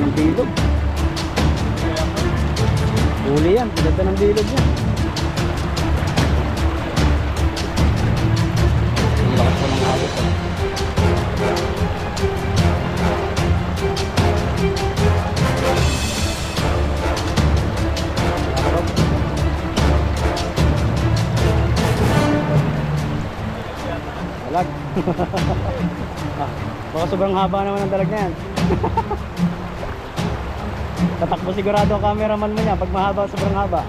ng bilog. Huli yan, ganda ng bilog yan. Ang lakas pa ng agos. Dalag. Baka sobrang haba naman ang dalag na yan. Tatakbo sigurado ang cameraman mo niya pag mahaba, sobrang haba.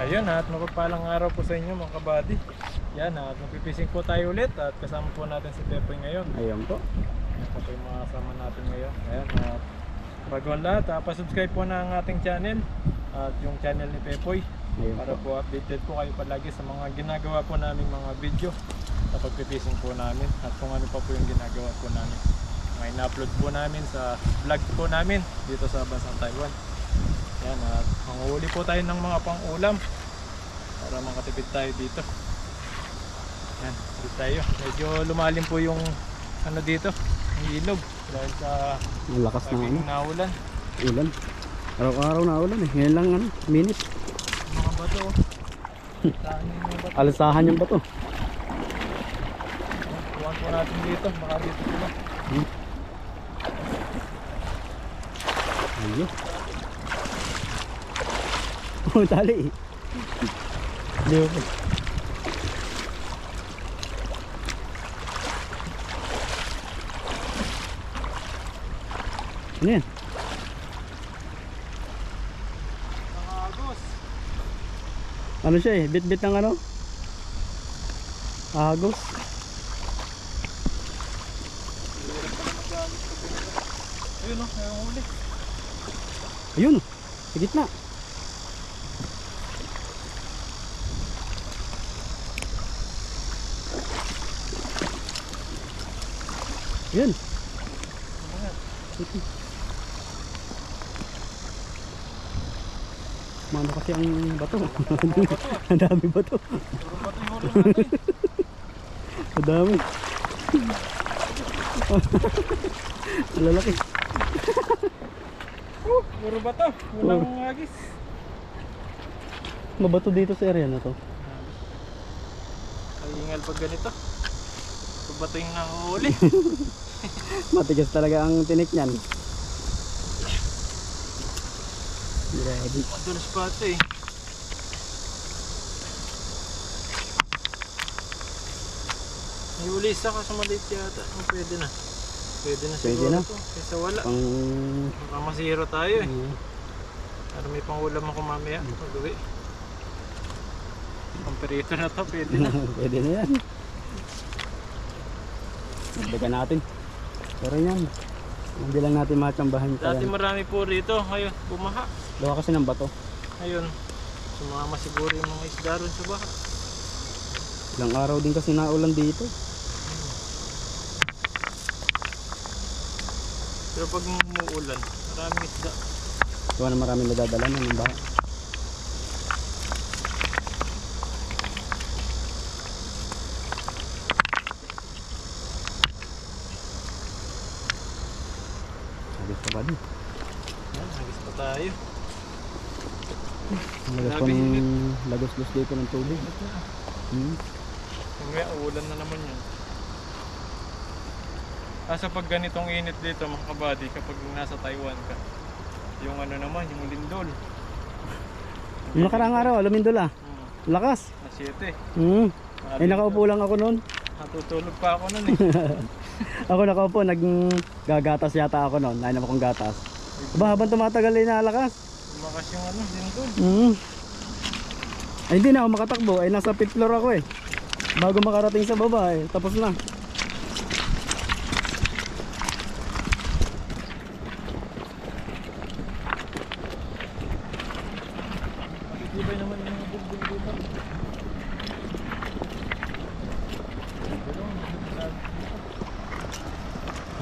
Ayun, at mapagpalang araw po sa inyo mga kabady. Yan, at magpipising po tayo ulit at kasama po natin si Pepoy ngayon. Ayun po. Ito po yung mga kasama natin ngayon. Ayan, at bago ang lahat, pasubscribe po na ang ating channel at yung channel ni Pepoy. Ayun Para po updated po kayo palagi sa mga ginagawa po namin mga video sa pagpipising po namin at kung ano pa po yung ginagawa po namin. Mga ina-upload po namin sa vlog po namin dito sa bansang Taiwan. Yan, at manguhuli po tayo ng mga pang-ulam para makatipid tayo dito. Yan, dito tayo. Medyo lumalim po yung ano dito, yung ilog dahil sa Ang lakas ng ano, naulan. ulan. Araw-araw na ulan eh. Ngayon lang ano, minute. Mga bato. Saan yung mga bato? Alisahan yung bato. Kuhan po natin dito, baka dito sila. Ayun. Oh, tali. Diyo po. Ano yan? Nakagos. Ano siya eh? Bit-bit ng ano? Agos. Ayun o, may huli. Ayun. Sa gitna. Yun. Mano kasi ang bato. Ang dami bato. Puro bato yung huli natin. Ang dami. Ang lalaki. Puro bato, walang agis. Mabato dito sa area na to. Ay, ingal pag ganito. Pag bato yung nahuli. Matigas talaga ang tinik niyan. Grabe. Madulas pa ito eh. May huli isa kasi maliit yata. Pwede na. Pwede na Pwede siguro na. ito. Kaysa wala. Pang... Baka masiro tayo eh. Para may pangulam ako mamaya. Pag-uwi. Pamperito na to. Pwede na. Pwede na yan. Nagdagan natin. Pero yan. Hindi lang natin matsambahan pa Dati yan. marami po rito. Ngayon, bumaha. Gawa kasi ng bato. Ngayon, sumama siguro yung mga isda ron sa baha. Ilang araw din kasi naulan dito. Pero pag umuulan, maraming isda. Gawa na maraming nadadala na ng baha. Agos pa ba din? Yan, hagis pa tayo. Lagos pa ng lagos-los dito ng tubig. Mamaya, uulan na naman yun. Sa pag ganitong init dito mga kabady, kapag nasa Taiwan ka, yung ano naman, yung lindol. Yung nakaraang araw, lumindol ah. Lakas. Na 7. Ay nakaupo lang ako noon. Natutulog pa ako nun eh. Ako nakaupo, naggagatas yata ako noon. Nainam akong gatas. Aba, habang tumatagal ay nalakas. Lumakas yung ano, lindol. Ay hindi na ako makatakbo. Ay nasa 5th floor ako eh. Bago makarating sa baba eh. Tapos na.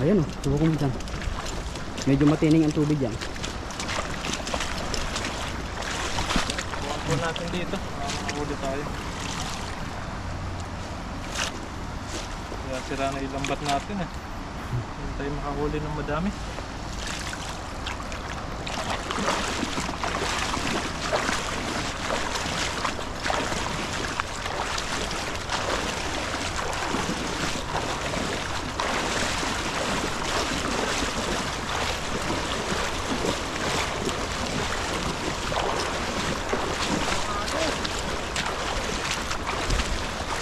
Ayan o, subukan mo dyan. Medyo matining ang tubig yan. Buwan po natin dito. Makahuli tayo. Kaya sira na ilang bat natin eh. Hindi tayo makahuli ng madami.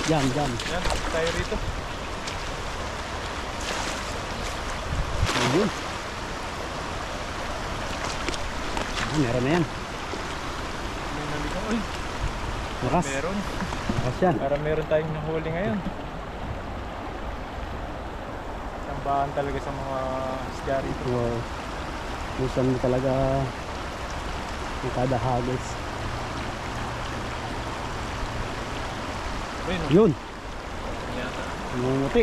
Yan. Yan, tayo rito. Ayun. Meron na yan. May naligaw. Uy, Lakas. meron. Lakas yan. Para meron tayong nahuli ngayon. Sambahan talaga sa mga isda rito. So, minsan talaga kada hagis. Uy, no? Yun. Yata. Mumuti.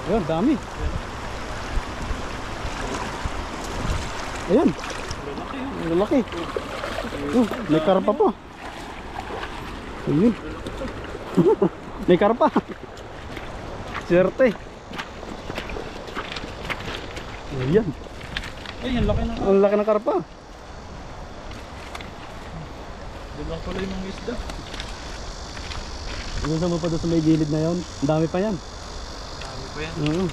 Ayun, dami. Ayun. Lalaki yun. Lalaki. May karpa pa. Ayun. May karpa. Swerte. Ayan. Ay, ang laki ng Ang laki ng karpa. Dilang pala yung mga isda. Inusan mo pa doon sa may gilid na yon. Ang dami pa yan. Dami pa yan. Oo.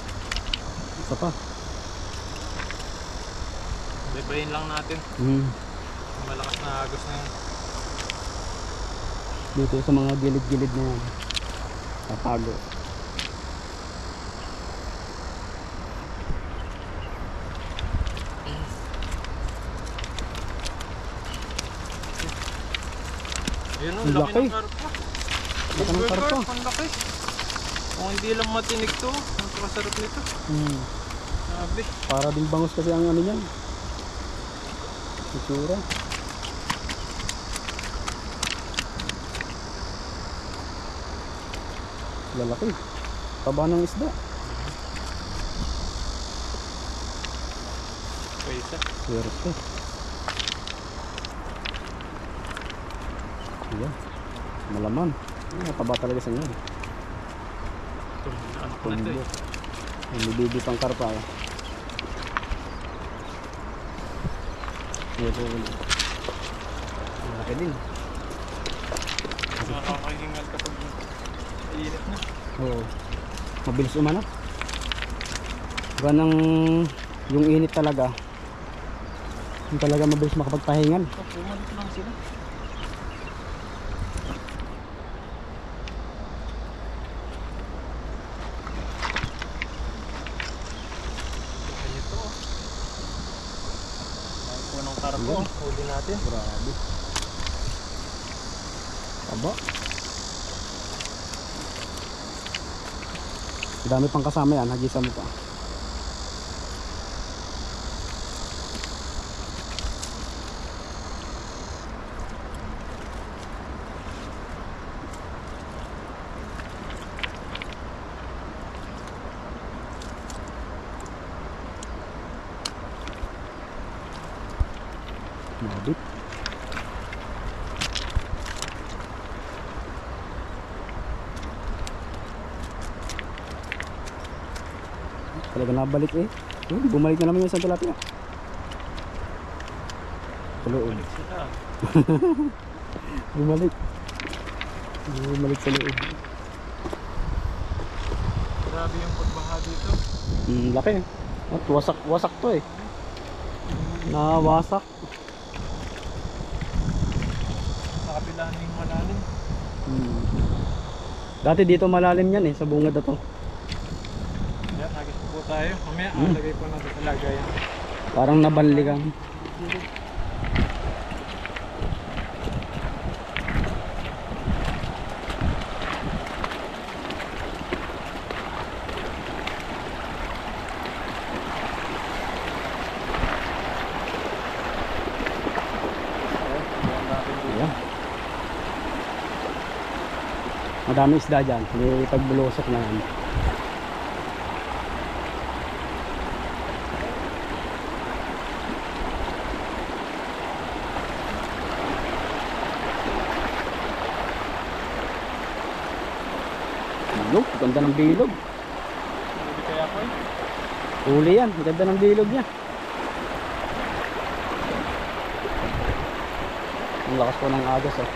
Isa pa. Baybayin lang natin. Malakas na agos na yan. Dito sa mga gilid-gilid na yan. Tatago. Ayun o, Ang laki laki. ng karpa. Laki ng karpa. Ang laki. Kung hindi lang matinig to, napakasarap nito. Sabi. Para din bangus kasi ang ano yan. Itsura. Lalaki. Taba ng isda. Pwesa. Swerte. Ayan. Malaman. Taba talaga sa inyo. Ano ko na ito eh. Hindi pang karpa. Ito. Malaki din. Nakakahingal kapag init na. Oo. Mabilis umanap. Ganang yung init talaga. Yung talaga mabilis makapagpahingan. Bumalik lang sila. Ito. Ang punong karpo. Huli natin. Grabe. Aba. Dami pang kasama yan. Hagisa mo pa. Mabit. Talaga nabalik eh. Bumalik na naman yung isang tilapia. Sa loob. Balik sila. Bumalik. Bumalik sa loob. Grabe yung pagbaha dito. Laki. At wasak to eh. Nawasak. Sa kabila na yung malalim. Dati dito malalim yan eh, sa bungad na to. Yan, agad po tayo. Mamaya, lagay po natin sa lagayan. Parang nabanligan. Ayan. Madami isda dyan. May pagbulusok na yan. Bilog, ganda ng bilog. Hindi kaya ko eh. Huli yan, ganda ng bilog niya. Ang lakas po ng agos oh.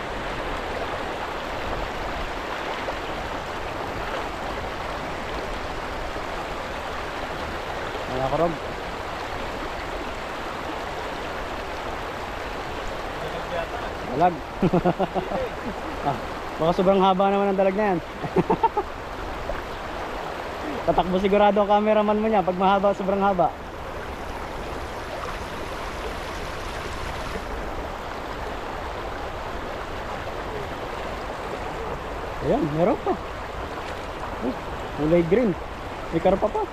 Mga karog. Dalag. Ah, baka sobrang haba naman ang dalag na yan. Tatakbo sigurado ang cameraman mo niya pag mahaba, sobrang haba. Ayan, meron pa. Oh, kulay green. May karpa pa.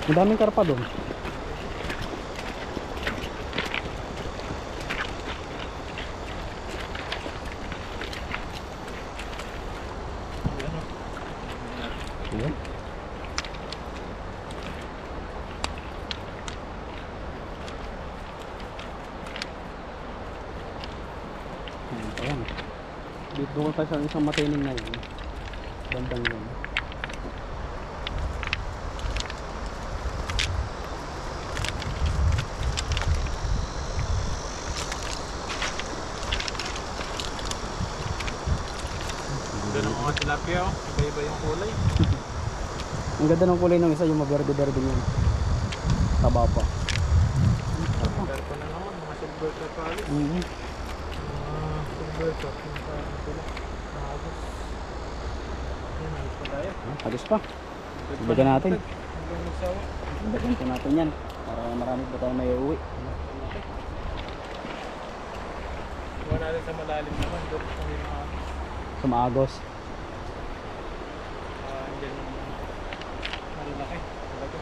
Ang daming karpa doon. Ayan. Ayan. Dito ko tayo sa isang matining na yun. Bandang yun. Ganda ng mga tilapia oh. Iba-iba yung kulay. Ang ganda ng kulay ng isa, yung maberde-berde yun. Taba pa. Pero pa na naman, mga silver trapali. Silver trap, yung parang sila. Nakagos. Yan, ayos pa tayo. Agos pa. Ibaga natin. Hanggang magsawa. Ibagan po natin yan. Para marami pa tayo may uuwi. Iwa natin sa malalim naman. Doon kung yung mga Sumagos. andyan yung malalaki. Talaga.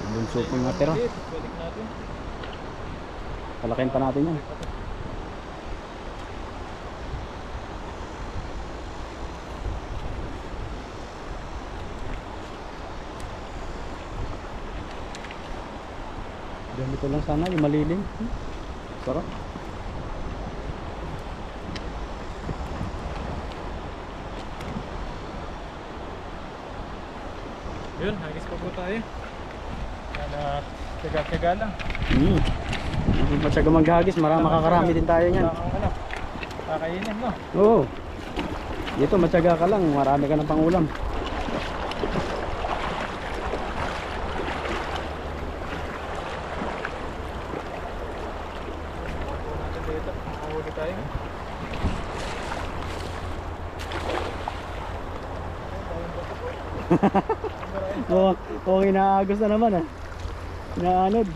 Bunso pong natira. Balik natin. Palakin pa natin yan. Ganito lang sana, yung malilim. Sarap. Yun, hagis pa po tayo. Sana tiyaga-tiyaga lang. Matyaga maghagis, makakarami din tayo niyan. Ang ano, kakainin no? Oo. Dito matyaga ka lang, marami ka ng pangulam. Natin dito, makahuli tayo. Oo, inaagos na naman ah. Inaanod.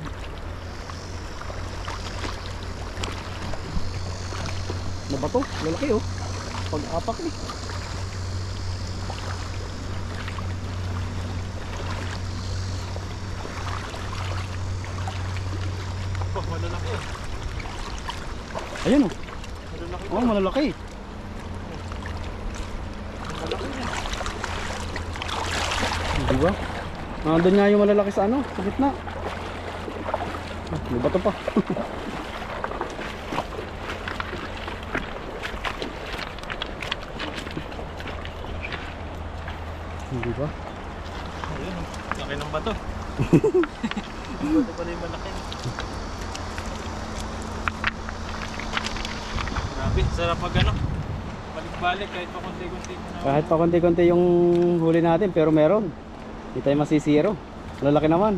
Ano ba to? Lalaki oh. Pag-apak eh. Oh, malalaki eh. Ayun oh. Malalaki Oh, malalaki. Malalaki na. Di ba? Nandun nga yung malalaki sa ano, sa gitna. May bato pa. Di ba? Ayun oh, laki ng bato. Yung bato pala yung malaki. Grabe, sarap pag ano. Balik-balik kahit pa konti-konti mo na. Kahit pa konti-konti yung huli natin, pero meron. Hindi tayo masisiro. Lalaki naman.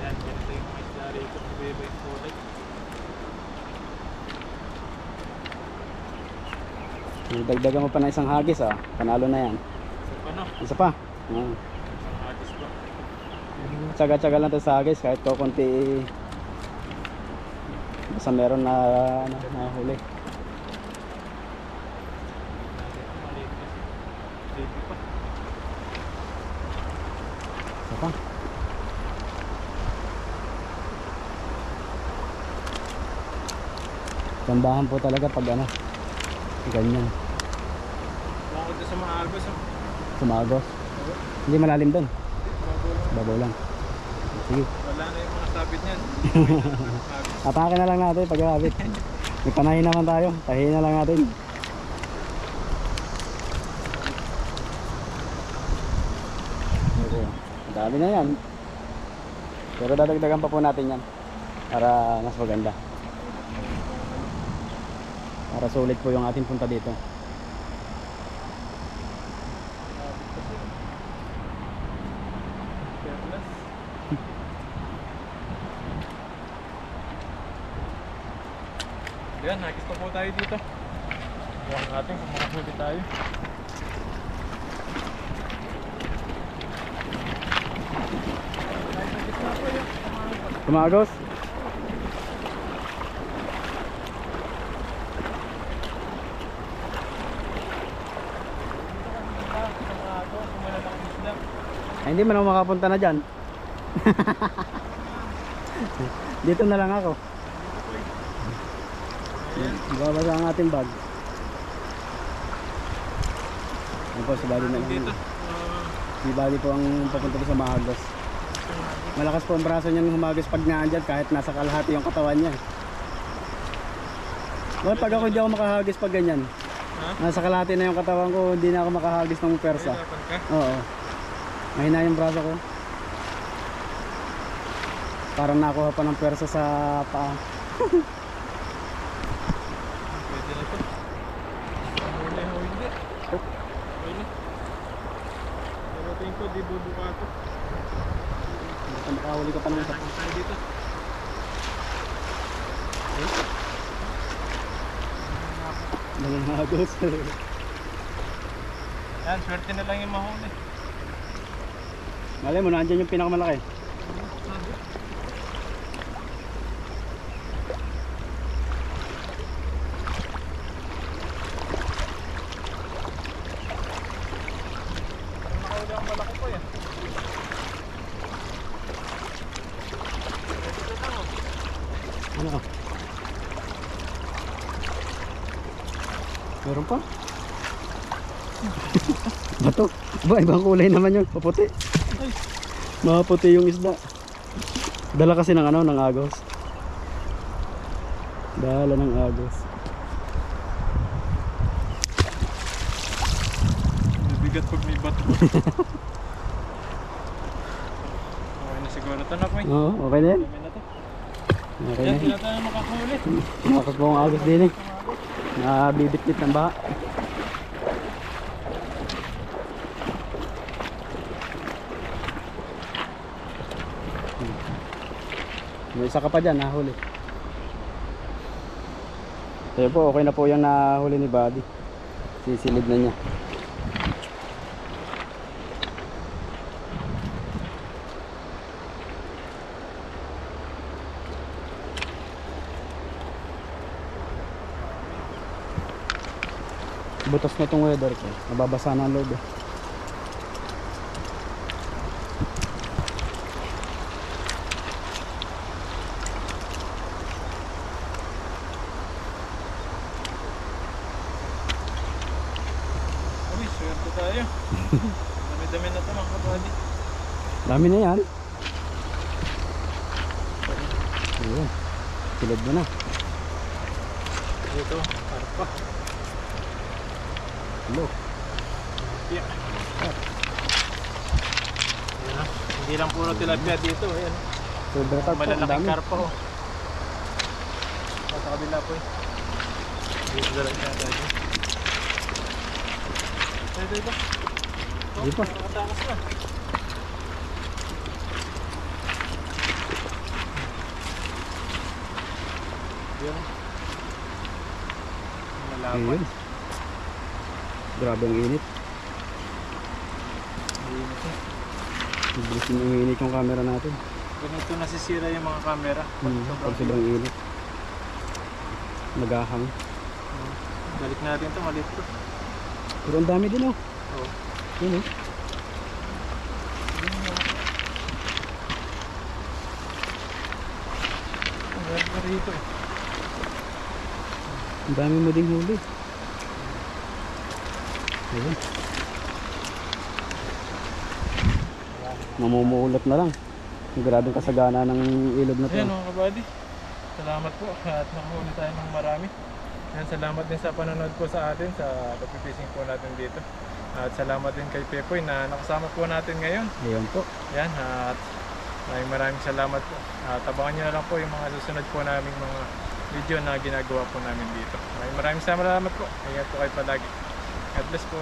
Yan, ganito yung mga isda rito. Iba-iba yung kulay. Dagdagan mo pa ng isang hagis ah. Panalo na yan. So, ano? Isa pa. Isang agis ba? Tsaga-tsaga lang tayo sa hagis kahit ko konti. Basta meron na huli. Maliit kasi. Baby pa. Isa pa. Tandahan po talaga pag ano, ganyan. Bakit doon sa mga agos? Sumagos. Hindi malalim doon. Babaw lang. Sige. Wala na yung mga sabit niyan. Atake na lang natin pagkakabit. May panahin naman tayo. Tahihin na lang natin. Okay. Ang dami na yan. Pero dadagdagan pa po natin yan. Para mas maganda. Para sulit po yung ating punta dito. Yan, nagis pa po tayo dito. Huwag natin kung makahuli tayo. Tumagos. Ay, hindi man ako makapunta na dyan. Dito na lang ako. Babasa ang ating bag. Ano po, si Bali na lang. Dito. Si Bali po ang papunta ko sa Mahagos. Malakas po ang braso niya ng humagos pag naandyan kahit nasa kalahati yung katawan niya. Well, pag ako hindi ako makahagis pag ganyan. Nasa kalahati na yung katawan ko, hindi na ako makahagis ng persa. Oo. Mahina yung braso ko. Parang nakuha pa ng persa sa paa. Pwede na ito. Huli o hindi. Pwede. Pero tingin ko, di bubuka ito. Basta makahuli ka pa ng isa. Nagis tayo dito. Mahagos. Yan, swerte na lang yung mahuli. Malay mo, nandyan yung pinakamalaki. Nakahuli ang malaki po yan. Ano ka? Meron pa? Bato. Ba, ibang kulay naman yun. Paputi. Maputi yung isda. Dala kasi ng ano, ng agos. Dala ng agos. Mabigat pag may bato. Okay na siguro ito na po. Oo, okay na yan. Dami na to. Okay na Yan, yan. sila tayo makakahuli. Nakakot po ang agos din eh. Nabibit-bit ng baha. May isa ka pa dyan, nahuli. Kaya po, okay na po yung nahuli ni Buddy. Sisilid na niya. Butas na itong weather ko. Nababasa na ang loob eh. Uy, swerte tayo. Dami-dami na ito mga kabady. Dami na yan. Ayun. Silid mo na. Dito, parpa. Hello. Yeah. Ayan na. Hindi lang puro tilapia dito. Ayan. Sobra ka po. Ang Malalaking dami. karpa oh. Sa kabila po eh. Dito dala niya tayo. Dito. Di pa. Nakatakas na. Yan. Malapad. Ayun. Grabe ang init. Bilis yung init yung camera natin. Ganito nasisira yung mga camera. Pag sobrang init. Nagahang. Balik natin to, maliit to. Pero ang dami din oh. Oo. Yun oh. Ang ganda rito eh. Ang dami mo ding huli. Ayun. Mamumuulot na lang. Grabing kasagana ng ilog na to. Ayan mga kabady, salamat po at nakahuli tayo ng marami. Ayan, salamat din sa panonood po sa atin sa pagpipishing po natin dito. At salamat din kay Pepoy na nakasama po natin ngayon. Ayun po. Yan, at maraming salamat po. At abangan nyo na lang po yung mga susunod po naming mga video na ginagawa po namin dito. Maraming salamat po. Ingat po kayo palagi. God bless po.